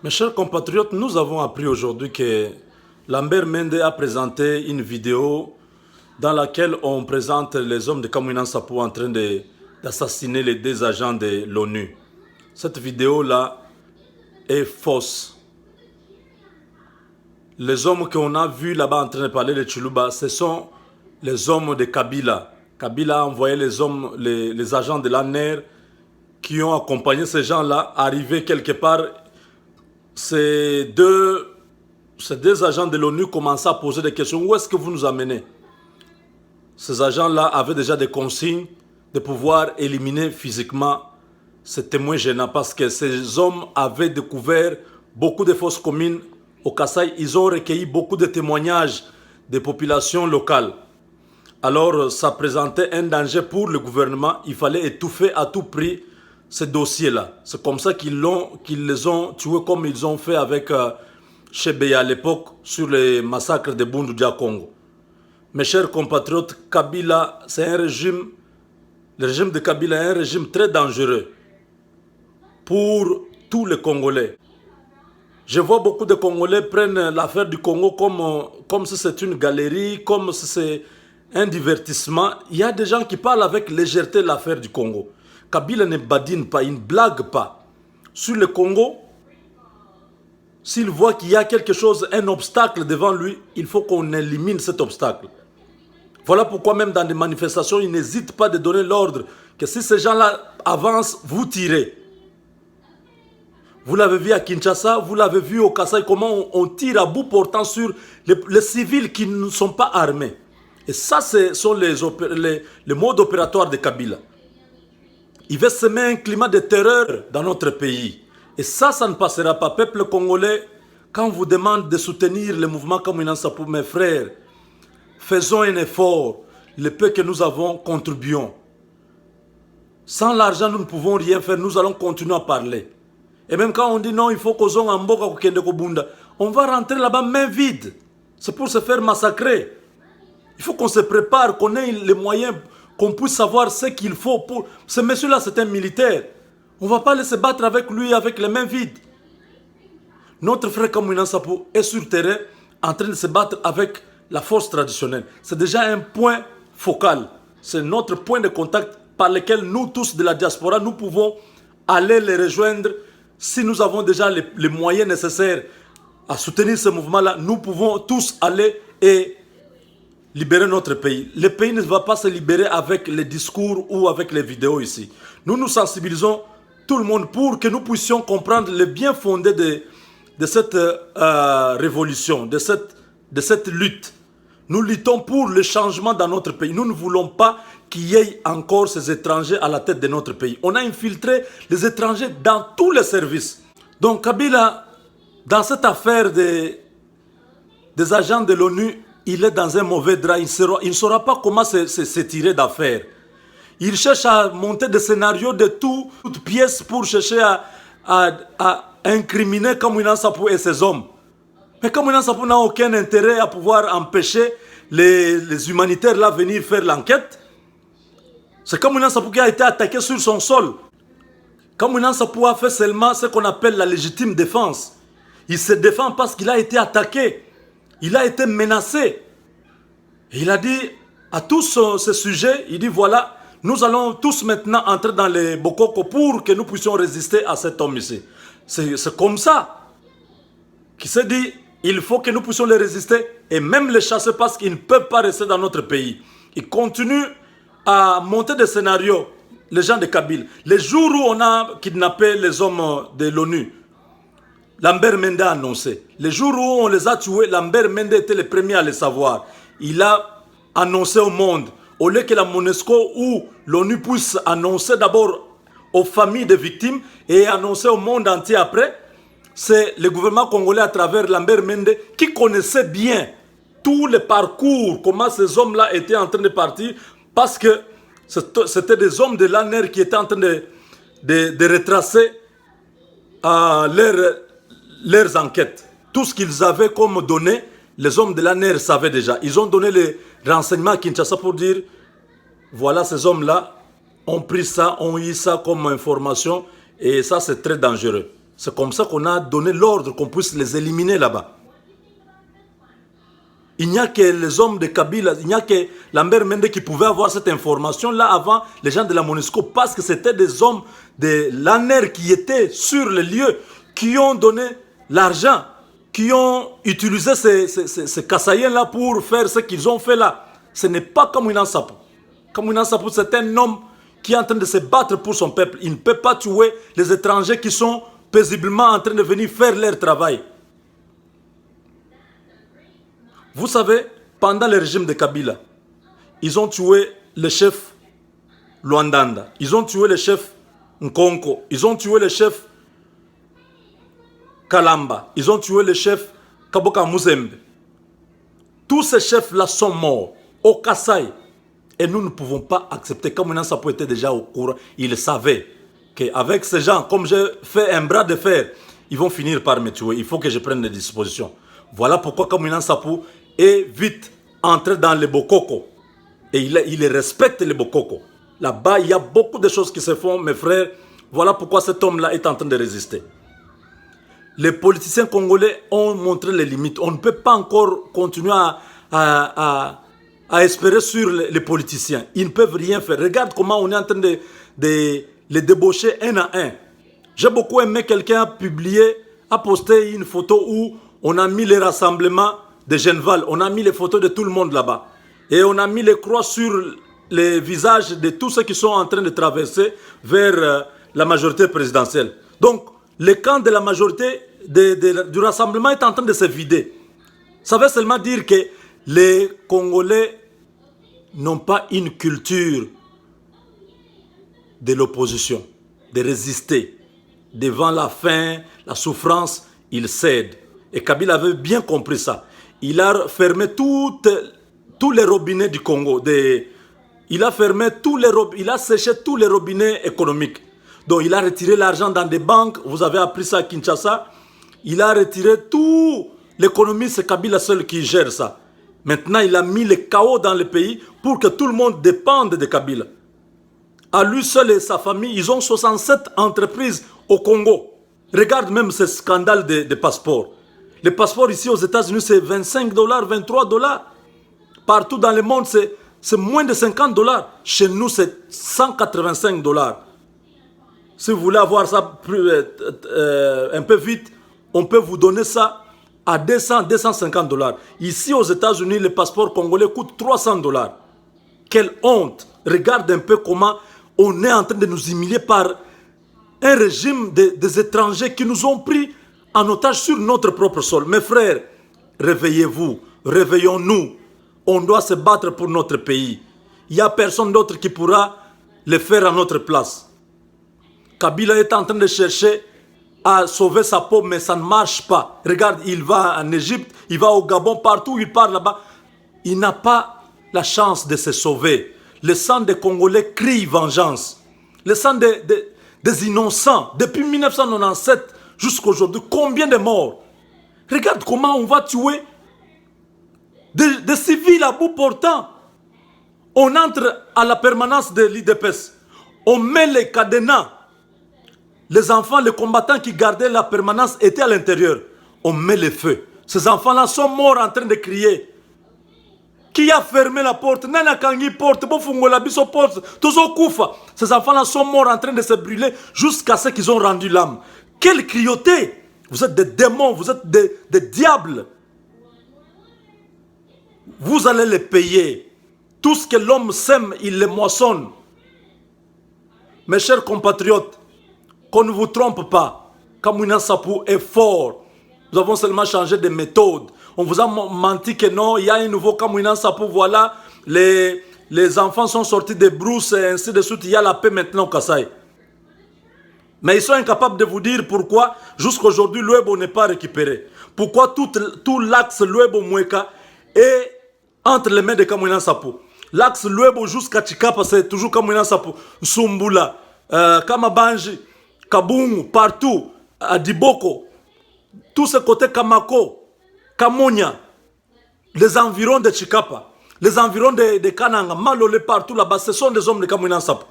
Mes chers compatriotes, nous avons appris aujourd'hui que Lambert Mende a présenté une vidéo dans laquelle on présente les hommes de Kamwina Nsapu en train d'assassiner les deux agents de l'ONU. Cette vidéo-là est fausse. Les hommes qu'on a vus là-bas en train de parler de Chiluba, ce sont les hommes de Kabila. Kabila a envoyé les agents de l'ANER qui ont accompagné ces gens-là, arrivés quelque part. Ces deux agents de l'ONU commençaient à poser des questions. Où est-ce que vous nous amenez? Ces agents-là avaient déjà des consignes de pouvoir éliminer physiquement ces témoins gênants parce que ces hommes avaient découvert beaucoup de fosses communes au Kasaï. Ils ont recueilli beaucoup de témoignages des populations locales. Alors, ça présentait un danger pour le gouvernement. Il fallait étouffer à tout prix ce dossier-là. C'est comme ça qu'ils les ont tués comme ils ont fait avec Chebeya à l'époque sur les massacres de Bundudia Congo. Mes chers compatriotes, Kabila, c'est un régime, le régime de Kabila est un régime très dangereux pour tous les Congolais. Je vois beaucoup de Congolais prennent l'affaire du Congo comme si c'est une galerie, comme si c'est un divertissement. Il y a des gens qui parlent avec légèreté de l'affaire du Congo. Kabila ne badine pas, il ne blague pas. Sur le Congo, s'il voit qu'il y a quelque chose, un obstacle devant lui, il faut qu'on élimine cet obstacle. Voilà pourquoi même dans des manifestations, il n'hésite pas de donner l'ordre que si ces gens-là avancent, vous tirez. Vous l'avez vu à Kinshasa, vous l'avez vu au Kasaï, comment on tire à bout portant sur les civils qui ne sont pas armés. Et ça, ce sont les modes opératoires de Kabila. Il veut semer un climat de terreur dans notre pays. Et ça ne passera pas. Peuple congolais, quand on vous demande de soutenir le mouvement Kamwina Nsapu, mes frères, faisons un effort. Le peu que nous avons, contribuons. Sans l'argent, nous ne pouvons rien faire. Nous allons continuer à parler. Et même quand on dit non, il faut qu'on en mboka kende ko bunda, on va rentrer là-bas main vide. C'est pour se faire massacrer. Il faut qu'on se prépare, qu'on ait les moyens, qu'on puisse savoir ce qu'il faut pour... Ce monsieur-là, c'est un militaire. On ne va pas aller se battre avec lui avec les mains vides. Notre frère Kamwina Nsapu est sur terrain en train de se battre avec la force traditionnelle. C'est déjà un point focal. C'est notre point de contact par lequel nous tous de la diaspora, nous pouvons aller les rejoindre. Si nous avons déjà les moyens nécessaires à soutenir ce mouvement-là, nous pouvons tous aller et libérer notre pays. Le pays ne va pas se libérer avec les discours ou avec les vidéos ici. Nous nous sensibilisons tout le monde pour que nous puissions comprendre le bien fondé de cette révolution, de cette lutte. Nous luttons pour le changement dans notre pays. Nous ne voulons pas qu'il y ait encore ces étrangers à la tête de notre pays. On a infiltré les étrangers dans tous les services. Donc Kabila, dans cette affaire des agents de l'ONU, il est dans un mauvais drap. Il ne saura pas comment se tirer d'affaire. Il cherche à monter des scénarios de toutes pièces pour chercher à incriminer Kamwina Nsapu et ses hommes. Mais Kamwina Nsapu n'a aucun intérêt à pouvoir empêcher les humanitaires là venir faire l'enquête. C'est Kamwina Nsapu qui a été attaqué sur son sol. Kamwina Nsapu a fait seulement ce qu'on appelle la légitime défense. Il se défend parce qu'il a été attaqué. Il a été menacé. Et il a dit à tous ces sujets, il dit voilà, nous allons tous maintenant entrer dans les Bokoko pour que nous puissions résister à cet homme ici. C'est comme ça qu'il s'est dit, il faut que nous puissions les résister et même les chasser parce qu'ils ne peuvent pas rester dans notre pays. Ils continuent à monter des scénarios, les gens de Kabila. Les jours où on a kidnappé les hommes de l'ONU, Lambert Mende a annoncé. Les jours où on les a tués, Lambert Mende était le premier à le savoir. Il a annoncé au monde, au lieu que la MONUSCO ou l'ONU puisse annoncer d'abord aux familles des victimes et annoncer au monde entier après, c'est le gouvernement congolais à travers Lambert Mende qui connaissait bien tout le parcours, comment ces hommes-là étaient en train de partir, parce que c'était des hommes de l'ANER qui étaient en train de retracer leurs enquêtes. Tout ce qu'ils avaient comme données, les hommes de l'ANER savaient déjà. Ils ont donné les renseignements à Kinshasa pour dire, voilà ces hommes-là ont pris ça, ont eu ça comme information, et ça c'est très dangereux. C'est comme ça qu'on a donné l'ordre qu'on puisse les éliminer là-bas. Il n'y a que les hommes de Kabila, il n'y a que Lambert Mende qui pouvait avoir cette information-là avant les gens de la MONUSCO, parce que c'était des hommes de l'ANER qui étaient sur le lieu, qui ont donné l'argent, qui ont utilisé ces Kassaïens-là pour faire ce qu'ils ont fait là. Ce n'est pas Kamwina Nsapu. Kamwina Nsapu, c'est un homme qui est en train de se battre pour son peuple. Il ne peut pas tuer les étrangers qui sont paisiblement en train de venir faire leur travail. Vous savez, pendant le régime de Kabila, ils ont tué le chef Luandanda, ils ont tué le chef Nkonko, ils ont tué le chef Kalamba, ils ont tué le chef Kaboka Muzembe. Tous ces chefs-là sont morts au Kasaï. Et nous ne pouvons pas accepter. Comme maintenant, ça peut être déjà au courant, ils savaient qu'avec ces gens, comme j'ai fait un bras de fer, ils vont finir par me tuer. Il faut que je prenne des dispositions. Voilà pourquoi Kamwina Nsapu est vite entré dans les Bokoko. Et il respecte les Bokoko. Là-bas, il y a beaucoup de choses qui se font, mes frères. Voilà pourquoi cet homme-là est en train de résister. Les politiciens congolais ont montré les limites. On ne peut pas encore continuer à espérer sur les politiciens. Ils ne peuvent rien faire. Regarde comment on est en train de les débaucher un à un. J'ai beaucoup aimé, quelqu'un a publié, a posté une photo où on a mis les rassemblements de Genval, on a mis les photos de tout le monde là-bas. Et on a mis les croix sur les visages de tous ceux qui sont en train de traverser vers la majorité présidentielle. Donc, le camp de la majorité du rassemblement est en train de se vider. Ça veut seulement dire que les Congolais n'ont pas une culture de l'opposition, de résister. Devant la faim, la souffrance, ils cèdent. Et Kabila avait bien compris ça. Il a fermé tous les robinets du Congo. Il a fermé il a séché tous les robinets économiques. Donc il a retiré l'argent dans des banques. Vous avez appris ça à Kinshasa. Il a retiré tout. L'économie, c'est Kabila seul qui gère ça. Maintenant, il a mis le chaos dans le pays pour que tout le monde dépende de Kabila. À lui seul et sa famille, ils ont 67 entreprises au Congo. Regarde même ce scandale de passeports. Les passeports ici aux États-Unis, c'est 25 $, 23 $. Partout dans le monde, c'est moins de 50 $. Chez nous, c'est 185 $. Si vous voulez avoir ça un peu vite, on peut vous donner ça à 200, 250 $. Ici aux États-Unis, le passeport congolais coûte 300 $. Quelle honte! Regarde un peu comment on est en train de nous humilier par un régime des étrangers qui nous ont pris en otage sur notre propre sol. Mes frères, réveillez-vous, réveillons-nous. On doit se battre pour notre pays. Il n'y a personne d'autre qui pourra le faire à notre place. Kabila est en train de chercher à sauver sa peau, mais ça ne marche pas. Regarde, il va en Égypte, il va au Gabon, partout où il part là-bas. Il n'a pas la chance de se sauver. Le sang des Congolais crie vengeance. Le sang des innocents. Depuis 1997 jusqu'à aujourd'hui, combien de morts? Regarde comment on va tuer des civils à bout portant. On entre à la permanence de l'IDPS. On met les cadenas. Les enfants, les combattants qui gardaient la permanence étaient à l'intérieur. On met le feu. Ces enfants-là sont morts en train de crier. Qui a fermé la porte? Nana Kangi porte, Bofungola Biso porte, Tozo Koufa. Ces enfants-là sont morts en train de se brûler jusqu'à ce qu'ils ont rendu l'âme. Quelle cruauté! Vous êtes des démons, vous êtes des diables. Vous allez les payer. Tout ce que l'homme sème, il le moissonne. Mes chers compatriotes, qu'on ne vous trompe pas. Kamwina Nsapu est fort. Nous avons seulement changé de méthode. On vous a menti que non, il y a un nouveau Kamwina Nsapu, voilà. Les enfants sont sortis des brousses et ainsi de suite. Il y a la paix maintenant au Kasaï. Mais ils sont incapables de vous dire pourquoi jusqu'à aujourd'hui Luebo n'est pas récupéré. Pourquoi tout l'axe Luebo-Mweka est entre les mains de Kamwina Nsapu. L'axe Luebo jusqu'à Chikapa, c'est toujours Kamwina Nsapu. Sumbula, Kamabanji, Kabungu, partout, à Diboko, tous ces côtés Kamako, Kamonia, les environs de Chikapa, les environs de Kananga, Malole, partout là-bas, ce sont des hommes de Kamwina Nsapu.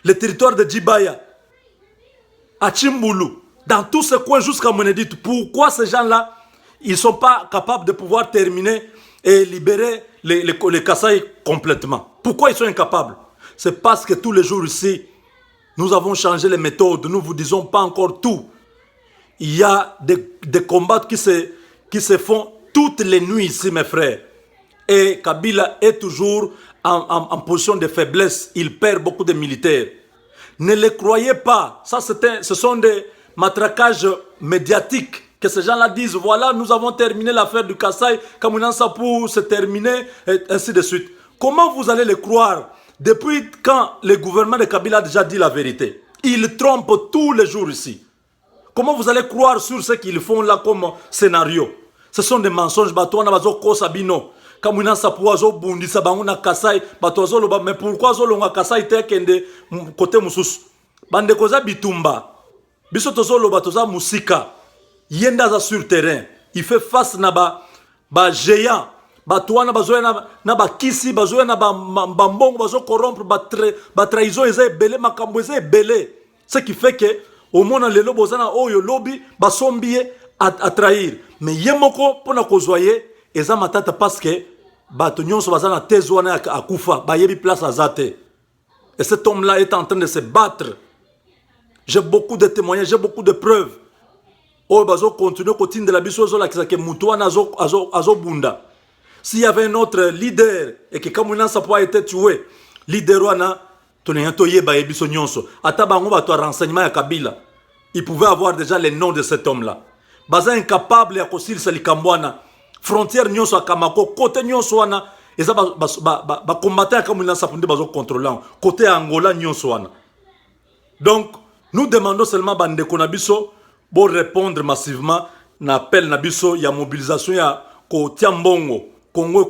Le territoire de Djibaya, à Tchimboulou, dans tous ces coins jusqu'à Monédite. Pourquoi ces gens-là, ils ne sont pas capables de pouvoir terminer et libérer les Kasaï complètement? Pourquoi ils sont incapables? C'est parce que tous les jours ici, nous avons changé les méthodes, nous ne vous disons pas encore tout. Il y a des combats qui se font toutes les nuits ici, mes frères. Et Kabila est toujours en position de faiblesse. Il perd beaucoup de militaires. Ne les croyez pas. Ça, ce sont des matraquages médiatiques que ces gens-là disent. Voilà, nous avons terminé l'affaire du Kasaï. Kamounan Sapou, c'est terminé, et ainsi de suite. Comment vous allez les croire? Depuis quand le gouvernement de Kabila a déjà dit la vérité? Ils trompent tous les jours ici. Comment vous allez croire sur ce qu'ils font là comme scénario? Ce sont des mensonges. Mais pourquoi Zolonga Kasai tekende côté Moussous? Bande koza bitumba. Biso tozoloba toza musika. Yenda za sur terrain. Il fait face na ba géant. Batouana bazoya na ba kisi bazoya na ba mbongo bazo corrompre ba trahison eza belé makambo eza belé. Ce qui fait que au monde le lobo zana oyo lobby ba sombie à trahir. Mais yemoko pona kozwaye eza matata parce que bato nyonso bazana tezwana akufa ba yebi place azate. Et cet homme-là est en train de se battre. J'ai beaucoup de témoignages, j'ai beaucoup de preuves. Oh bazo continue continue de la biso zo la kisake mutuana azo bunda. S'il y avait un autre leader et que Kamounan Sapo a été tué, leader wana toneyanto yeba yebiso nyonso. Ata bango bato renseignement ya Kabila. Il pouvait avoir déjà les noms de cet homme-là. Baza incapable ya kosil salikambwana. Frontière nyonso akamako côté nyonso wana eza ba combattre Kamounan Sapo nde bazo contrôler côté Angola nyonso wana. Donc nous demandons seulement bande konabiso pour répondre massivement na appel nabiso ya mobilisation ya ko tiambongo Congo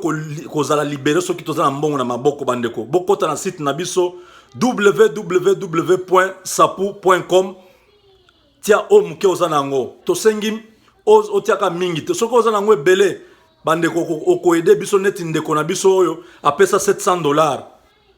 kozala libérer ceux qui tozana mbongo na maboko bandeko. Bokota na site nabiso www.sapu.com. Tia o muke ozana ngo. Tosengi o tiaka mingi. Soko ozana ngo ebele bandeko oko aider biso neti ndeko na biso oyo apesa $700.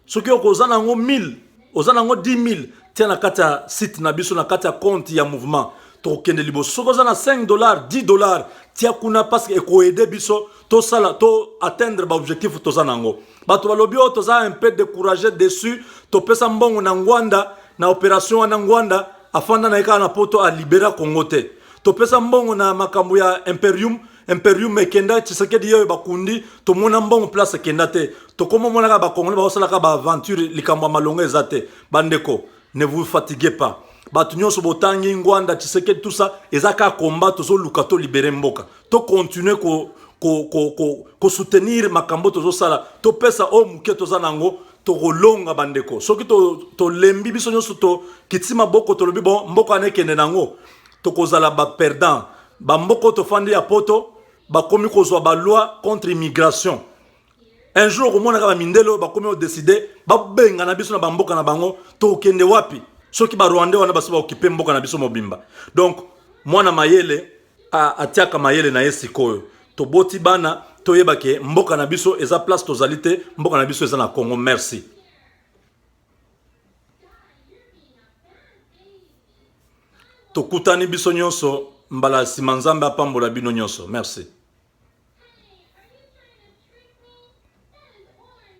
Soki ozana ngo 1000, ozana ngo 10,000 tia na kata site nabiso na kata compte ya mouvement. Tokende liboso. Soko ozana $5, $10 tia kuna parce que eko aider biso to sala to atteindre ba objectif to zanango bato balobi o to za un peu découragé dessus to pesa mbongo na Ngwanda na opération na Ngwanda afanda na eka na poto a libérer Congo te to pesa mbongo na makambo ya imperium mekenda Tshisekedi yo bakundi to mona mbongo place kenda te to komo mona ka ba Congolais ba sala ka ba aventure likambo malonga ezate bandeko ne vous fatiguez pas. Batunyoso botangi Ngwanda Tshisekedi tout ça ezaka combat to zo lukato libérer mboka to continuer ko soutenir makambo tozo sala to pesa o muke toza nango to rolonga bandeko soki to lembi biso nyonso to kitima boko to lobi bon mboko anekende nango to kozala ba perdant ba mboko to fandi ya poto ba komi kozwa ba loi contre immigration. Un jour au monde ka ba mindelo ba komi o décider ba benga na biso na ba mboka na bango to kende wapi soki ba Rwanda wana baso ba occuper mboka na biso mobimba. Donc mwana mayele atiaka mayele na yesikoyo toboti bana toyeba ke mboka na biso eza place tozalite mboka na biso eza na Congo. Merci. Tokutani biso nyonso mbala simanzambe apambola bino nyonso. Merci.